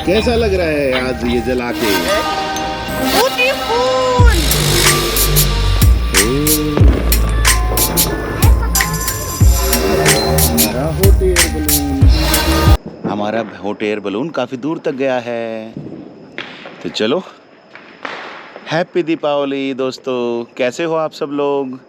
कैसा लग रहा है आज ये जला के? हमारा हॉट एयर बलून काफी दूर तक गया है। तो चलो, हैप्पी दीपावली दोस्तों, कैसे हो आप सब लोग?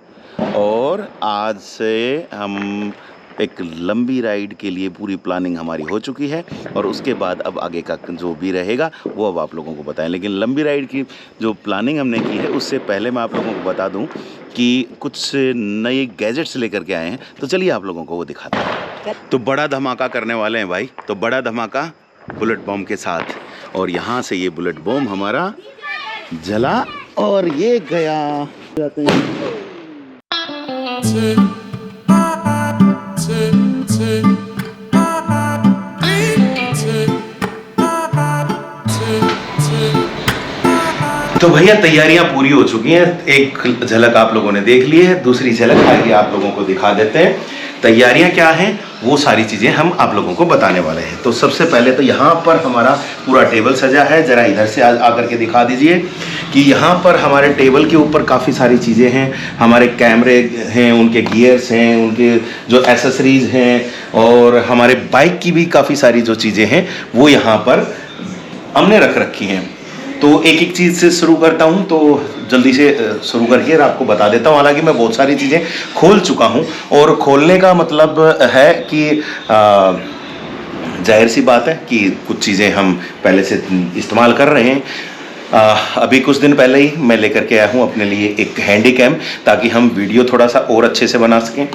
और आज से हम एक लंबी राइड के लिए पूरी प्लानिंग हमारी हो चुकी है और उसके बाद अब आगे का जो भी रहेगा वो अब आप लोगों को बताएं। लेकिन लंबी राइड की जो प्लानिंग हमने की है उससे पहले मैं आप लोगों को बता दूं कि कुछ नए गैजेट्स लेकर के आए हैं, तो चलिए आप लोगों को वो दिखाते हैं। तो बड़ा धमाका करने वाले हैं भाई, तो बड़ा धमाका बुलेट बम के साथ। और यहाँ से ये बुलेट बम हमारा जला और ये गया। जाते हैं। तो भैया तैयारियां पूरी हो चुकी हैं। एक झलक आप लोगों ने देख ली है, दूसरी झलक आगे आप लोगों को दिखा देते हैं। तैयारियां क्या हैं वो सारी चीज़ें हम आप लोगों को बताने वाले हैं। तो सबसे पहले तो यहाँ पर हमारा पूरा टेबल सजा है। ज़रा इधर से आकर के दिखा दीजिए कि यहाँ पर हमारे टेबल के ऊपर काफ़ी सारी चीज़ें हैं। हमारे कैमरे हैं, उनके गियर्स हैं, उनके जो एसेसरीज़ हैं और हमारे बाइक की भी काफ़ी सारी जो चीज़ें हैं वो यहाँ पर हमने रख रखी हैं। तो एक एक चीज़ से शुरू करता हूँ, तो जल्दी से शुरू करके आपको बता देता हूँ। हालांकि मैं बहुत सारी चीज़ें खोल चुका हूँ और खोलने का मतलब है कि जाहिर सी बात है कि कुछ चीज़ें हम पहले से इस्तेमाल कर रहे हैं। अभी कुछ दिन पहले ही मैं लेकर के आया हूँ अपने लिए एक हैंडी कैम, ताकि हम वीडियो थोड़ा सा और अच्छे से बना सकें।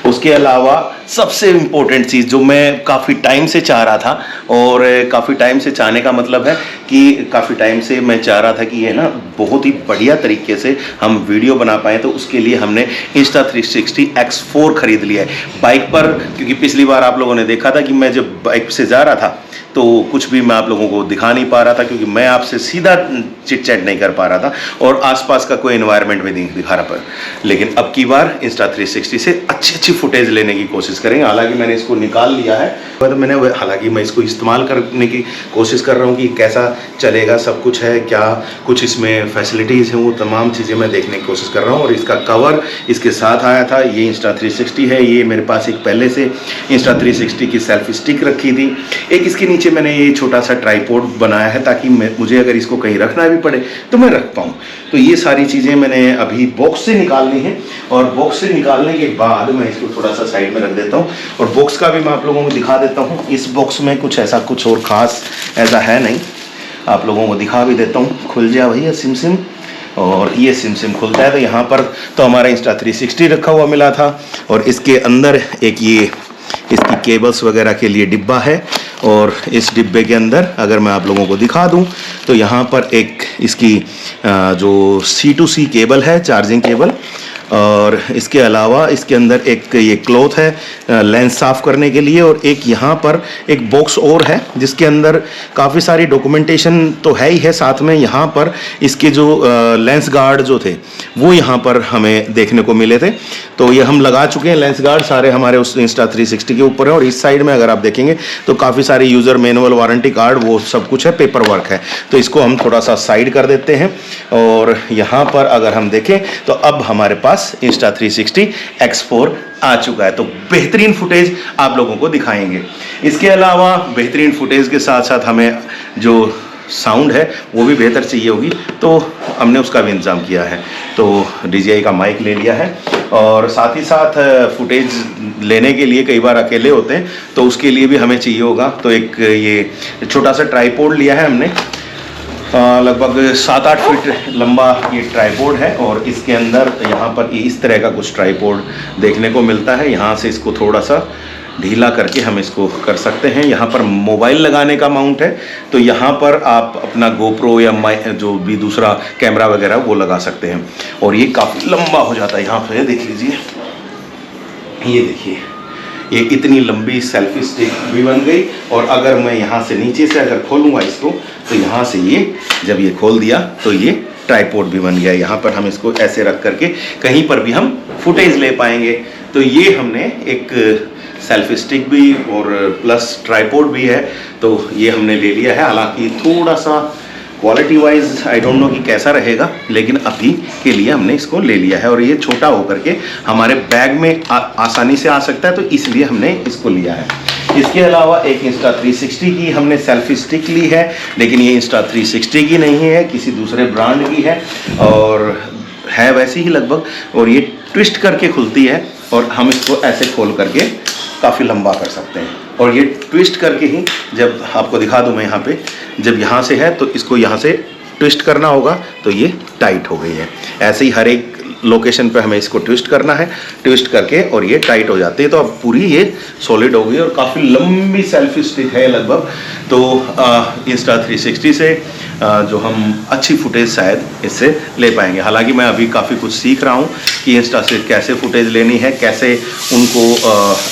उसके अलावा सबसे इम्पोर्टेंट चीज़ जो मैं काफ़ी टाइम से चाह रहा था, और काफ़ी टाइम से चाहने का मतलब है कि काफ़ी टाइम से मैं चाह रहा था कि ये ना बहुत ही बढ़िया तरीके से हम वीडियो बना पाएँ, तो उसके लिए हमने Insta360 X4 खरीद लिया है बाइक पर। क्योंकि पिछली बार आप लोगों ने देखा था कि मैं जब बाइक से जा रहा था तो कुछ भी मैं आप लोगों को दिखा नहीं पा रहा था, क्योंकि मैं आपसे सीधा चिट चैट नहीं कर पा रहा था और आसपास का कोई एनवायरनमेंट भी नहीं दिखा रहा पर। लेकिन अब की बार Insta360 से अच्छी फुटेज लेने की कोशिश करेंगे। हालांकि मैंने इसको निकाल लिया है, हालांकि मैं इसको इस्तेमाल करने की कोशिश कर रहा हूँ कि कैसा चलेगा, सब कुछ है क्या, कुछ इसमें फैसिलिटीज़ हैं, वो तमाम चीज़ें मैं देखने की कोशिश कर रहा हूँ। और इसका कवर इसके साथ आया था, ये Insta360 है। ये मेरे पास एक पहले से Insta360 की सेल्फी स्टिक रखी थी। एक इसके नीचे मैंने ये छोटा सा ट्राइपॉड बनाया है, ताकि मुझे अगर इसको कहीं रखना भी पड़े तो मैं रख पाऊँ। तो ये सारी चीज़ें मैंने अभी बॉक्स से निकालनी है, और बॉक्स से निकालने के बाद मैं इसको थोड़ा सा साइड में रख देता हूँ। और बॉक्स का भी मैं आप लोगों को दिखा देता हूँ। इस बॉक्स में कुछ और ख़ास ऐसा है नहीं, आप लोगों को दिखा भी देता हूँ। खुल जा भैया सिम, और ये सिम खुलता है। तो यहाँ पर तो हमारा Insta360 रखा हुआ मिला था, और इसके अंदर एक ये इसकी केबल्स वगैरह के लिए डिब्बा है। और इस डिब्बे के अंदर अगर मैं आप लोगों को दिखा दूं तो यहाँ पर एक इसकी जो C2C केबल है, चार्जिंग केबल, और इसके अलावा इसके अंदर एक ये क्लॉथ है लेंस साफ़ करने के लिए, और एक यहाँ पर एक बॉक्स और है जिसके अंदर काफ़ी सारी डॉक्यूमेंटेशन तो है ही है, साथ में यहाँ पर इसके जो लेंस गार्ड जो थे वो यहाँ पर हमें देखने को मिले थे। तो ये हम लगा चुके हैं, लेंस गार्ड सारे हमारे उस Insta360 के ऊपर है। और इस साइड में अगर आप देखेंगे तो काफ़ी सारे यूज़र मैनुअल, वारंटी कार्ड, वो सब कुछ है, पेपर वर्क है। तो इसको हम थोड़ा सा साइड कर देते हैं। और यहाँ पर अगर हम देखें तो अब हमारे पास Insta360 X4 आ चुका है। तो बेहतरीन फुटेज आप लोगों को दिखाएंगे। इसके अलावा बेहतरीन फुटेज के साथ साथ हमें जो साउंड है वो भी बेहतर चाहिए होगी, तो हमने उसका भी इंतज़ाम किया है। तो DJI का माइक ले लिया है, और साथ ही साथ फुटेज लेने के लिए कई बार अकेले होते हैं, तो उसके लिए भी हमें चाहिए होगा। तो एक ये छोटा सा ट्राइपॉड लिया है हमने, लगभग 7-8 फीट लंबा ये ट्राइपॉड है। और इसके अंदर यहाँ पर इस तरह का कुछ ट्राइपॉड देखने को मिलता है। यहाँ से इसको थोड़ा सा ढीला करके हम इसको कर सकते हैं। यहाँ पर मोबाइल लगाने का माउंट है, तो यहाँ पर आप अपना GoPro या जो भी दूसरा कैमरा वगैरह वो लगा सकते हैं। और ये काफ़ी लंबा हो जाता है। यहाँ पे देख लीजिए, ये देखिए, ये इतनी लंबी सेल्फी स्टिक भी बन गई। और अगर मैं यहाँ से नीचे से अगर खोलूँगा इसको, तो यहाँ से ये जब ये खोल दिया तो ये ट्राइपॉड भी बन गया। यहाँ पर हम इसको ऐसे रख करके कहीं पर भी हम फुटेज ले पाएंगे। तो ये हमने एक सेल्फी स्टिक भी और प्लस ट्राइपॉड भी है, तो ये हमने ले लिया है। हालांकि थोड़ा सा quality wise I don't know कि कैसा रहेगा, लेकिन अभी के लिए हमने इसको ले लिया है। और ये छोटा होकर के हमारे बैग में आसानी से आ सकता है, तो इसलिए हमने इसको लिया है। इसके अलावा एक Insta360 की हमने सेल्फी स्टिक ली है, लेकिन ये Insta360 की नहीं है, किसी दूसरे ब्रांड की है और है वैसी ही लगभग, और ये ट्विस्ट करके खुलती है और हम इसको ऐसे खोल करके काफ़ी लंबा कर सकते हैं। और ये ट्विस्ट करके ही, जब आपको दिखा दूं मैं यहाँ पे, जब यहाँ से है तो इसको यहाँ से ट्विस्ट करना होगा तो ये टाइट हो गई है। ऐसे ही हर एक लोकेशन पे हमें इसको ट्विस्ट करना है, ट्विस्ट करके और ये टाइट हो जाती है। तो अब पूरी ये सॉलिड हो गई और काफ़ी लंबी सेल्फी स्टिक है लगभग। तो Insta360 से जो हम अच्छी फुटेज शायद इससे ले पाएंगे। हालांकि मैं अभी काफ़ी कुछ सीख रहा हूँ कि इंस्टा से कैसे फुटेज लेनी है, कैसे उनको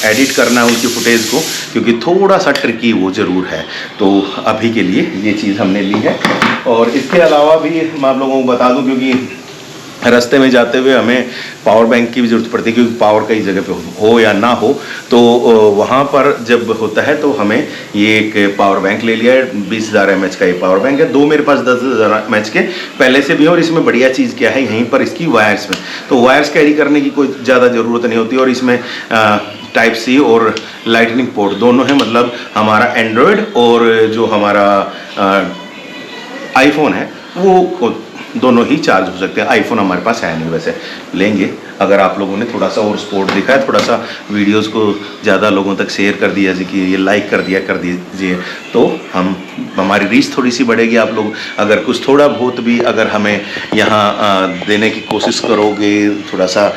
एडिट करना है उनकी फुटेज को, क्योंकि थोड़ा सा ट्रिकी वो ज़रूर है। तो अभी के लिए ये चीज़ हमने ली है। और इसके अलावा भी मैं आप लोगों को बता दूं, क्योंकि रास्ते में जाते हुए हमें पावर बैंक की भी ज़रूरत पड़ती है, क्योंकि पावर कई जगह पे हो या ना हो, तो वहाँ पर जब होता है तो हमें ये एक पावर बैंक ले लिया है। 20,000 mAh का ये पावर बैंक है। दो मेरे पास 10,000 mAh के पहले से भी है। और इसमें बढ़िया चीज़ क्या है, यहीं पर इसकी वायर्स में, तो वायर्स कैरी करने की कोई ज़्यादा ज़रूरत नहीं होती। और इसमें टाइप सी और लाइटनिंग पोर्ट दोनों है, मतलब हमारा एंड्रॉयड और जो हमारा आईफोन है वो दोनों ही चार्ज हो सकते हैं। आईफोन हमारे पास है नहीं, वैसे लेंगे। अगर आप लोगों ने थोड़ा सा और सपोर्ट दिखाया, थोड़ा सा वीडियोस को ज़्यादा लोगों तक शेयर कर दिया, जैसे कि ये लाइक कर दीजिए, तो हमारी रीच थोड़ी सी बढ़ेगी। आप लोग अगर कुछ थोड़ा बहुत भी अगर हमें यहाँ देने की कोशिश करोगे, थोड़ा सा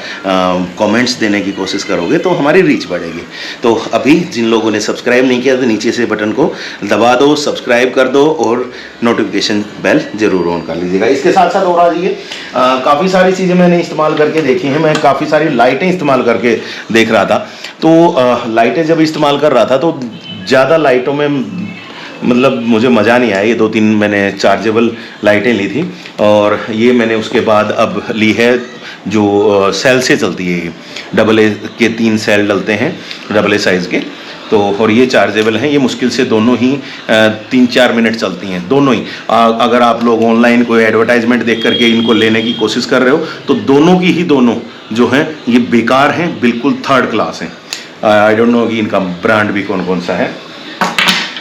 कमेंट्स देने की कोशिश करोगे, तो हमारी रीच बढ़ेगी। तो अभी जिन लोगों ने सब्सक्राइब नहीं किया तो नीचे से बटन को दबा दो, सब्सक्राइब कर दो और नोटिफिकेशन बेल ज़रूर ऑन कर लीजिएगा। इसके साथ साथ और आ जाइए, काफ़ी सारी चीज़ें मैंने इस्तेमाल करके देखी हैं। मैं काफ़ी सारी लाइटें इस्तेमाल करके देख रहा था। तो लाइटें जब इस्तेमाल कर रहा था तो ज़्यादा लाइटों में मतलब मुझे मज़ा नहीं आया। ये 2-3 मैंने चार्जेबल लाइटें ली थी, और ये मैंने उसके बाद अब ली है जो सेल से चलती है। AA के 3 सेल डलते हैं, AA साइज़ के, तो और ये चार्जेबल हैं। ये मुश्किल से दोनों ही 3-4 मिनट चलती हैं, दोनों ही। अगर आप लोग ऑनलाइन कोई एडवर्टाइजमेंट देख करके इनको लेने की कोशिश कर रहे हो, तो दोनों की ही दोनों जो हैं ये बेकार हैं, बिल्कुल थर्ड क्लास हैं। आई डोंट नो कि इनका ब्रांड भी कौन कौन सा है।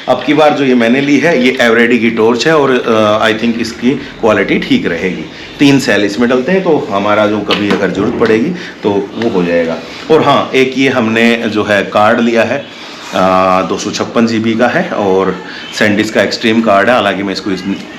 अब की बार जो ये मैंने ली है ये एवरेडी की टॉर्च है, और आई थिंक इसकी क्वालिटी ठीक रहेगी। 3 सेल इसमें डलते हैं, तो हमारा जो कभी अगर ज़रूरत पड़ेगी तो वो हो जाएगा। और हाँ, एक ये हमने जो है कार्ड लिया है, 256 GB का है, और सैंडिस्क का एक्सट्रीम कार्ड है। हालांकि मैं इसको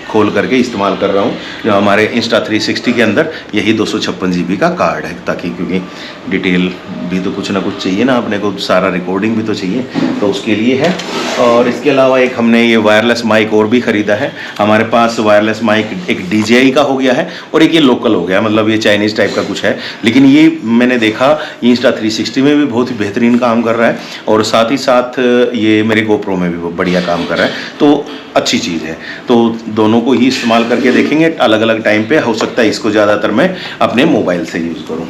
खोल करके इस्तेमाल कर रहा हूँ, जो हमारे Insta360 के अंदर यही 256 GB का कार्ड है, ताकि क्योंकि डिटेल भी तो कुछ ना कुछ चाहिए ना, अपने को सारा रिकॉर्डिंग भी तो चाहिए, तो उसके लिए है। और इसके अलावा एक हमने ये वायरलेस माइक और भी ख़रीदा है। हमारे पास वायरलेस माइक एक DJI का हो गया है, और एक ये लोकल हो गया, मतलब ये चाइनीज़ टाइप का कुछ है। लेकिन ये मैंने देखा Insta360 में भी बहुत ही बेहतरीन काम कर रहा है, और साथ ही साथ ये मेरे GoPro में भी बढ़िया काम कर रहा है, तो अच्छी चीज़ है। तो दोनों को ही इस्तेमाल करके देखेंगे अलग अलग टाइम पे। हो सकता है इसको ज़्यादातर मैं अपने मोबाइल से यूज़ करूँ।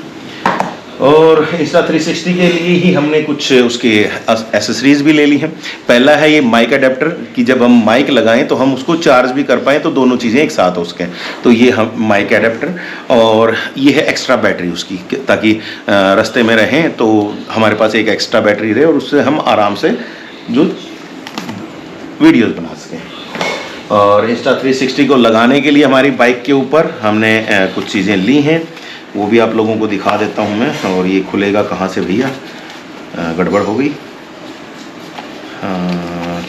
और Insta360 के लिए ही हमने कुछ उसके एसेसरीज़ भी ले ली हैं। पहला है ये माइक अडेप्टर, कि जब हम माइक लगाएं तो हम उसको चार्ज भी कर पाएँ, तो दोनों चीज़ें एक साथ हो सकें। तो ये हम माइक अडेप्टर, और ये है एक्स्ट्रा बैटरी उसकी, ताकि रास्ते में रहें तो हमारे पास एक एक्स्ट्रा बैटरी रहे, और उससे हम आराम से जो वीडियोज़ बना सकें। और Insta360 को लगाने के लिए हमारी बाइक के ऊपर हमने कुछ चीज़ें ली हैं, वो भी आप लोगों को दिखा देता हूँ मैं। और ये खुलेगा कहाँ से भैया, गड़बड़ हो गई।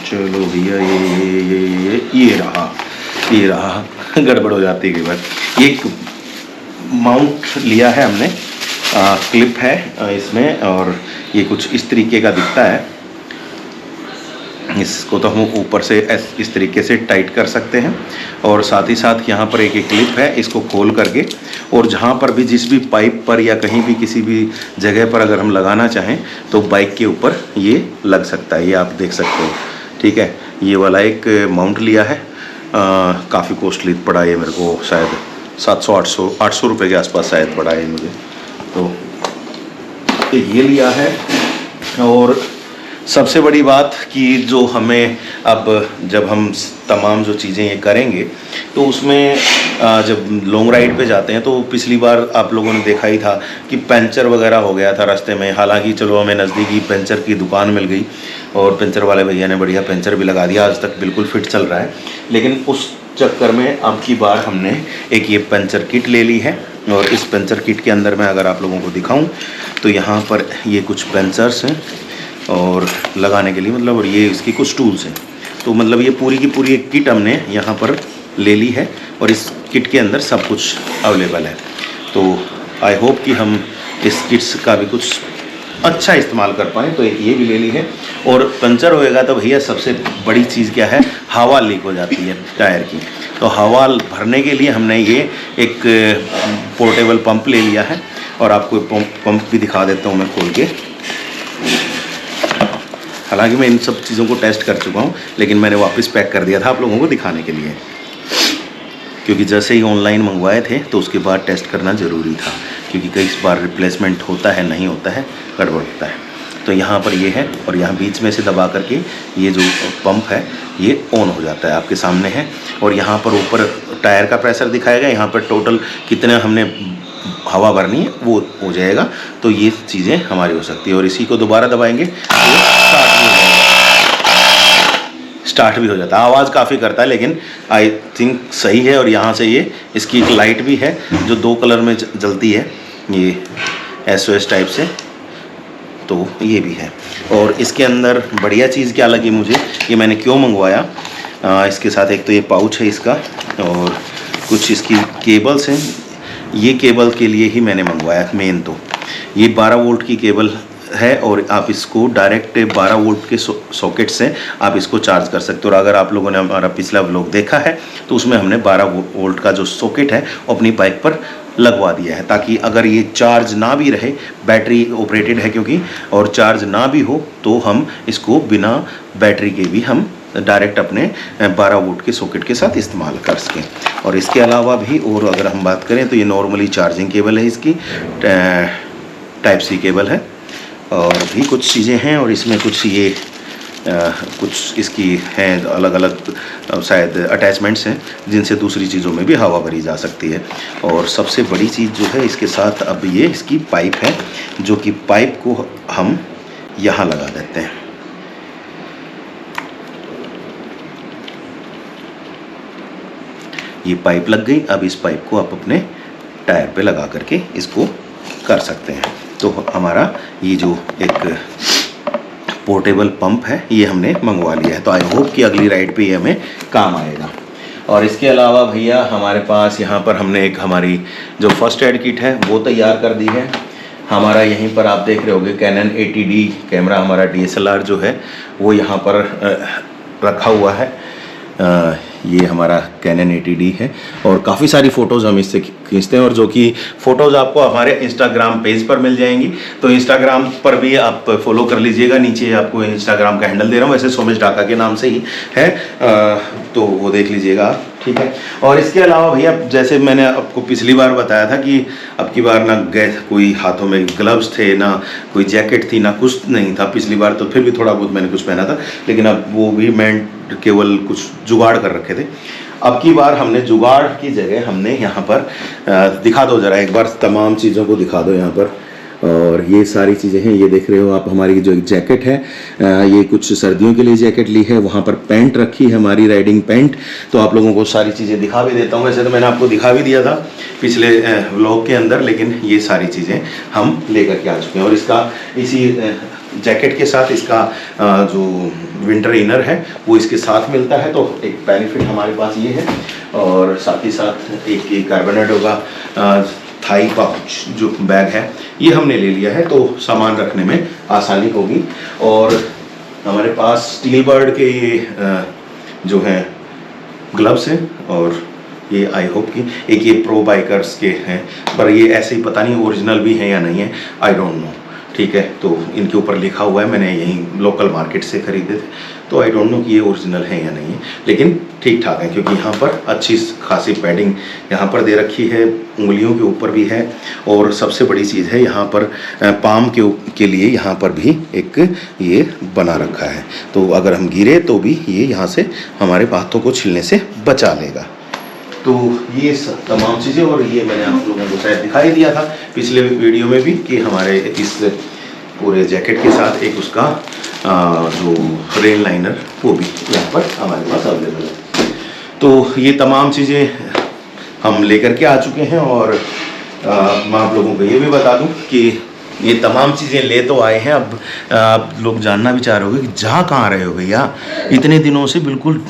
चलो भैया, ये रहा गड़बड़ हो जाती है कई बार। एक माउंट लिया है हमने, क्लिप है इसमें, और ये कुछ इस तरीके का दिखता है। इसको तो हम ऊपर से इस तरीके से टाइट कर सकते हैं, और साथ ही साथ यहाँ पर एक क्लिप है, इसको खोल करके, और जहाँ पर भी जिस भी पाइप पर या कहीं भी किसी भी जगह पर अगर हम लगाना चाहें तो बाइक के ऊपर ये लग सकता है। ये आप देख सकते हो, ठीक है। ये वाला एक माउंट लिया है, काफ़ी कॉस्टली पड़ा ये मेरे को, शायद 700-800 रुपये के आसपास शायद पड़ा है मुझे। तो तो ये लिया है। और सबसे बड़ी बात कि जो हमें अब जब हम तमाम जो चीज़ें ये करेंगे तो उसमें जब लॉन्ग राइड पे जाते हैं तो पिछली बार आप लोगों ने देखा ही था कि पंचर वगैरह हो गया था रास्ते में। हालांकि चलो हमें नज़दीकी पंचर की दुकान मिल गई और पंचर वाले भैया ने बढ़िया पंचर भी लगा दिया, आज तक बिल्कुल फिट चल रहा है। लेकिन उस चक्कर में अब की बार हमने एक ये पंचर किट ले ली है। और इस पंचर किट के अंदर मैं अगर आप लोगों को दिखाऊं तो यहाँ पर ये कुछ पंचर्स हैं और लगाने के लिए मतलब, और ये इसकी कुछ टूल्स हैं। तो मतलब ये पूरी की पूरी एक किट हमने यहाँ पर ले ली है और इस किट के अंदर सब कुछ अवेलेबल है। तो आई होप कि हम इस किट्स का भी कुछ अच्छा इस्तेमाल कर पाएँ। तो एक ये भी ले ली है। और पंचर होएगा तो भैया सबसे बड़ी चीज़ क्या है, हवा लीक हो जाती है टायर की। तो हवा भरने के लिए हमने ये एक पोर्टेबल पंप ले लिया है और आपको पंप भी दिखा देता हूँ मैं खोल के। हालांकि मैं इन सब चीज़ों को टेस्ट कर चुका हूँ, लेकिन मैंने वापस पैक कर दिया था आप लोगों को दिखाने के लिए, क्योंकि जैसे ही ऑनलाइन मंगवाए थे तो उसके बाद टेस्ट करना ज़रूरी था, क्योंकि कई बार रिप्लेसमेंट होता है, नहीं होता है, गड़बड़ होता है। तो यहाँ पर ये है और यहाँ बीच में से दबा करके ये जो पंप है ये ऑन हो जाता है, आपके सामने है। और यहाँ पर ऊपर टायर का प्रेशर दिखाएगा, यहाँ पर टोटल कितना हमने हवा भरनी है वो हो जाएगा। तो ये चीज़ें हमारी हो सकती है। और इसी को दोबारा दबाएंगे तो स्टार्ट भी हो जाता है। आवाज़ काफ़ी करता है लेकिन आई थिंक सही है। और यहाँ से ये इसकी एक लाइट भी है जो 2 कलर में जलती है, ये SOS टाइप से, तो ये भी है। और इसके अंदर बढ़िया चीज़ क्या लगी मुझे, ये मैंने क्यों मंगवाया, इसके साथ एक तो ये पाउच है इसका और कुछ इसकी केबल्स हैं। ये केबल के लिए ही मैंने मंगवाया मेन। तो ये 12 वोल्ट की केबल है और आप इसको डायरेक्ट 12 वोल्ट के सॉकेट से आप इसको चार्ज कर सकते हो। और अगर आप लोगों ने हमारा पिछला व्लॉग देखा है तो उसमें हमने 12 वोल्ट का जो सॉकेट है वो अपनी बाइक पर लगवा दिया है, ताकि अगर ये चार्ज ना भी रहे, बैटरी ऑपरेटेड है क्योंकि, और चार्ज ना भी हो तो हम इसको बिना बैटरी के भी हम डायरेक्ट अपने 12 वोल्ट के सॉकेट के साथ इस्तेमाल कर सकें। और इसके अलावा भी और अगर हम बात करें तो ये नॉर्मली चार्जिंग केबल है, इसकी टाइप C केबल है और भी कुछ चीज़ें हैं। और इसमें कुछ ये कुछ इसकी हैं अलग अलग शायद अटैचमेंट्स हैं जिनसे दूसरी चीज़ों में भी हवा भरी जा सकती है। और सबसे बड़ी चीज़ जो है इसके साथ अब ये इसकी पाइप है, जो कि पाइप को हम यहाँ लगा देते हैं। ये पाइप लग गई। अब इस पाइप को आप अपने टायर पे लगा करके इसको कर सकते हैं। तो हमारा ये जो एक पोर्टेबल पंप है ये हमने मंगवा लिया है। तो आई होप कि अगली राइड पे ये हमें काम आएगा। और इसके अलावा भैया हमारे पास यहाँ पर हमने एक हमारी जो फर्स्ट एड किट है वो तैयार कर दी है। हमारा यहीं पर आप देख रहे होंगे कैनन 80D कैमरा, हमारा DSLR जो है वो यहाँ पर रखा हुआ है। ये हमारा कैनन 80D है और काफ़ी सारी फ़ोटोज़ हम इससे खींचते हैं, और जो कि फ़ोटोज़ आपको हमारे इंस्टाग्राम पेज पर मिल जाएंगी। तो इंस्टाग्राम पर भी आप फॉलो कर लीजिएगा, नीचे आपको इंस्टाग्राम का हैंडल दे रहा हूँ, वैसे सोमेश ढाका के नाम से ही है, तो वो देख लीजिएगा आप, ठीक है। और इसके अलावा भैया जैसे मैंने आपको पिछली बार बताया था कि अब की बार ना गए कोई हाथों में ग्लव्स थे, ना कोई जैकेट थी, ना कुछ नहीं था पिछली बार, तो फिर भी थोड़ा बहुत मैंने कुछ पहना था, लेकिन अब वो भी मैं केवल कुछ जुगाड़ कर रखे थे। अब की बार हमने जुगाड़ की जगह हमने यहाँ पर दिखा दो ज़रा एक बार, तमाम चीज़ों को दिखा दो यहाँ पर। और ये सारी चीज़ें हैं, ये देख रहे हो आप, हमारी जो जैकेट है ये कुछ सर्दियों के लिए जैकेट ली है। वहाँ पर पैंट रखी है हमारी, राइडिंग पैंट। तो आप लोगों को सारी चीज़ें दिखा भी देता हूँ, वैसे तो मैंने आपको दिखा भी दिया था पिछले व्लॉग के अंदर, लेकिन ये सारी चीज़ें हम लेकर के आ चुके हैं। और इसका इसी जैकेट के साथ इसका जो विंटर इनर है वो इसके साथ मिलता है, तो एक बेनिफिट हमारे पास ये है। और साथ ही साथ एक ये कार्बोनेटो का थाई पाउच जो बैग है ये हमने ले लिया है, तो सामान रखने में आसानी होगी। और हमारे पास स्टील बर्ड के ये जो हैं ग्लव्स हैं, और ये आई होप कि एक ये प्रो बाइकर्स के हैं, पर ये ऐसे ही पता नहीं ओरिजिनल भी हैं या नहीं है, आई डोंट नो, ठीक है। तो इनके ऊपर लिखा हुआ है, मैंने यहीं लोकल मार्केट से ख़रीदे थे, तो आई डोंट नो कि ये ओरिजिनल है या नहीं है, लेकिन ठीक ठाक है क्योंकि यहाँ पर अच्छी खासी पैडिंग यहाँ पर दे रखी है, उंगलियों के ऊपर भी है, और सबसे बड़ी चीज़ है यहाँ पर पाम के लिए यहाँ पर भी एक ये बना रखा है, तो अगर हम गिरे तो भी ये यहाँ से हमारे हाथों को छिलने से बचा लेगा। तो ये सब तमाम चीज़ें, और ये मैंने आप लोगों को शायद दिखाई दिया था पिछले वीडियो में भी कि हमारे इस पूरे जैकेट के साथ एक उसका जो रेन लाइनर वो भी यहाँ पर हमारे पास अवेलेबल है। तो ये तमाम चीज़ें हम लेकर के आ चुके हैं, और मैं आप लोगों को ये भी बता दूं कि ये तमाम चीज़ें ले तो आए हैं। अब आप लोग जानना भी चाह रहे होगे कि जा कहाँ रहे हो भैया, इतने दिनों से बिल्कुल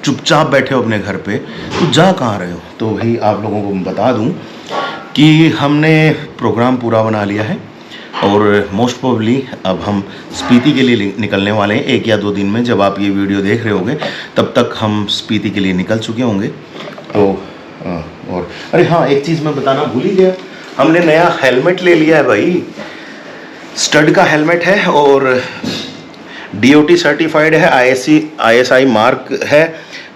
चुपचाप बैठे हो अपने घर पे, तो जा कहाँ रहे हो। तो भाई आप लोगों को बता दूं कि हमने प्रोग्राम पूरा बना लिया है, और मोस्ट प्रोबेबली अब हम स्पीति के लिए निकलने वाले हैं 1 या 2 दिन में। जब आप ये वीडियो देख रहे होंगे तब तक हम स्पीति के लिए निकल चुके होंगे। तो और अरे हाँ, एक चीज़ मैं बताना भूल ही गया, हमने नया हेलमेट ले लिया है भाई, स्टड का हेलमेट है और DOT सर्टिफाइड है, ISI मार्क है,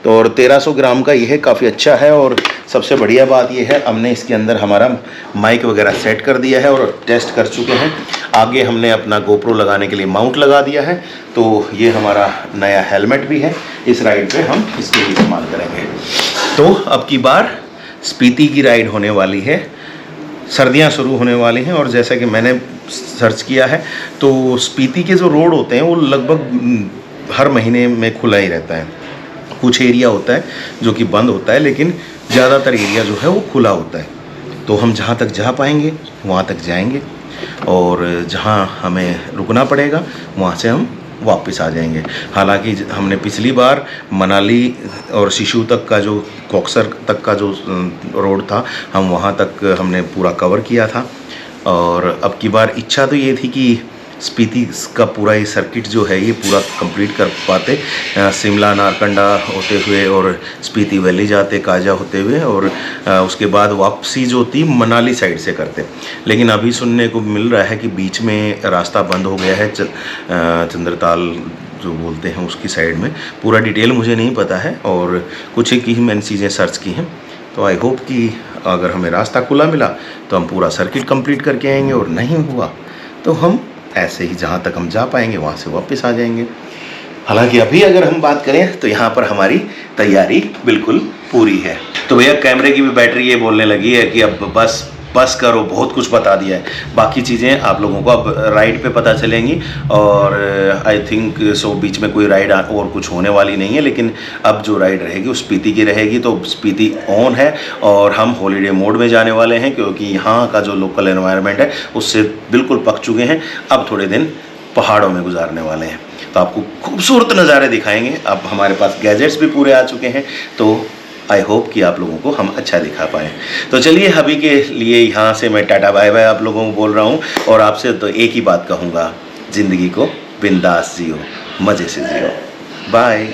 तो और 1300 ग्राम का ये है, काफ़ी अच्छा है। और सबसे बढ़िया बात ये है, हमने इसके अंदर हमारा माइक वगैरह सेट कर दिया है और टेस्ट कर चुके हैं। आगे हमने अपना GoPro लगाने के लिए माउंट लगा दिया है, तो ये हमारा नया हेलमेट भी है, इस राइड पे हम इसके लिए इस्तेमाल करेंगे। तो अब की बार स्पीति की राइड होने वाली है, सर्दियाँ शुरू होने वाली हैं, और जैसा कि मैंने सर्च किया है तो स्पीति के जो रोड होते हैं वो लगभग हर महीने में खुला ही रहता है। कुछ एरिया होता है जो कि बंद होता है, लेकिन ज़्यादातर एरिया जो है वो खुला होता है। तो हम जहाँ तक जा पाएंगे वहाँ तक जाएंगे, और जहाँ हमें रुकना पड़ेगा वहाँ से हम वापस आ जाएंगे। हालांकि हमने पिछली बार मनाली और शिशु तक का जो कॉक्सर तक का जो रोड था, हम वहाँ तक हमने पूरा कवर किया था, और अब की बार इच्छा तो ये थी कि स्पीति का पूरा ये सर्किट जो है ये पूरा कंप्लीट कर पाते, शिमला नारकंडा होते हुए और स्पीति वैली जाते काजा होते हुए, और उसके बाद वापसी जो थी मनाली साइड से करते। लेकिन अभी सुनने को मिल रहा है कि बीच में रास्ता बंद हो गया है, चंद्रताल जो बोलते हैं उसकी साइड में। पूरा डिटेल मुझे नहीं पता है, और कुछ एक ही मैंने चीज़ें सर्च की हैं। तो आई होप कि अगर हमें रास्ता खुला मिला तो हम पूरा सर्किट कंप्लीट करके आएंगे, और नहीं हुआ तो हम ऐसे ही जहाँ तक हम जा पाएंगे वहाँ से वापस आ जाएंगे। हालांकि अभी अगर हम बात करें तो यहाँ पर हमारी तैयारी बिल्कुल पूरी है। तो भैया कैमरे की भी बैटरी ये बोलने लगी है कि अब बस करो, बहुत कुछ बता दिया है। बाकी चीज़ें आप लोगों को अब राइड पे पता चलेंगी, और आई थिंक सो बीच में कोई राइड और कुछ होने वाली नहीं है। लेकिन अब जो राइड रहेगी वो स्पीति की रहेगी, तो स्पीति ऑन है, और हम हॉलीडे मोड में जाने वाले हैं क्योंकि यहाँ का जो लोकल एनवायरनमेंट है उससे बिल्कुल पक चुके हैं। अब थोड़े दिन पहाड़ों में गुजारने वाले हैं, तो आपको खूबसूरत नज़ारे दिखाएंगे। अब हमारे पास गैजेट्स भी पूरे आ चुके हैं, तो आई होप कि आप लोगों को हम अच्छा दिखा पाएँ। तो चलिए अभी के लिए यहाँ से मैं टाटा बाय बाय आप लोगों को बोल रहा हूँ, और आपसे तो एक ही बात कहूँगा, ज़िंदगी को बिंदास जियो, मज़े से जियो। बाय।